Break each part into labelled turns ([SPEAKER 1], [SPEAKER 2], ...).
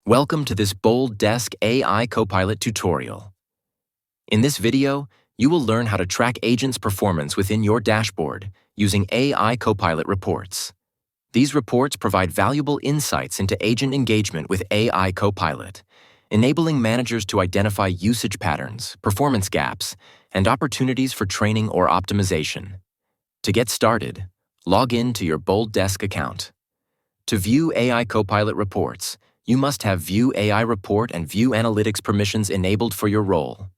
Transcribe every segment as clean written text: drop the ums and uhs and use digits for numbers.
[SPEAKER 1] Welcome to this BoldDesk AI Copilot tutorial. In this video, you will learn how to track agents' performance within your dashboard using AI Copilot Reports. These reports provide valuable insights into agent engagement with AI Copilot, enabling managers to identify usage patterns, performance gaps, and opportunities for training or optimization. To get started, log in to your BoldDesk account. To view AI Copilot Reports, you must have View AI Report and View Analytics permissions enabled for your role.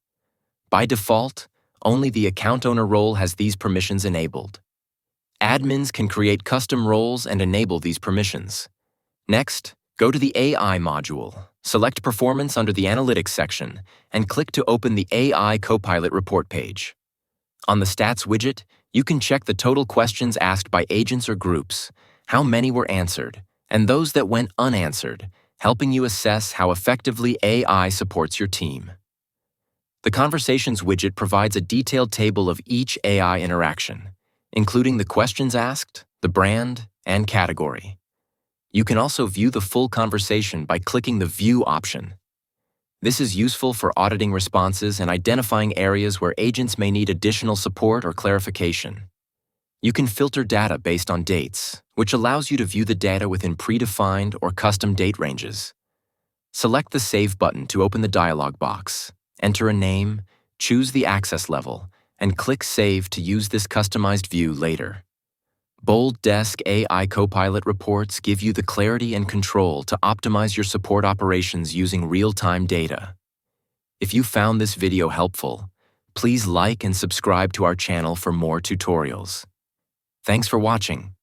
[SPEAKER 1] By default, only the account owner role has these permissions enabled. Admins can create custom roles and enable these permissions. Next, go to the AI module, select Performance under the Analytics section, and click to open the AI Copilot Report page. On the Stats widget, you can check the total questions asked by agents or groups, how many were answered, and those that went unanswered, helping you assess how effectively AI supports your team. The Conversations widget provides a detailed table of each AI interaction, including the questions asked, the brand, and category. You can also view the full conversation by clicking the View option. This is useful for auditing responses and identifying areas where agents may need additional support or clarification. You can filter data based on dates, which allows you to view the data within predefined or custom date ranges. Select the Save button to open the dialog box, enter a name, choose the access level, and click Save to use this customized view later. BoldDesk AI Copilot Reports give you the clarity and control to optimize your support operations using real-time data. If you found this video helpful, please like and subscribe to our channel for more tutorials. Thanks for watching.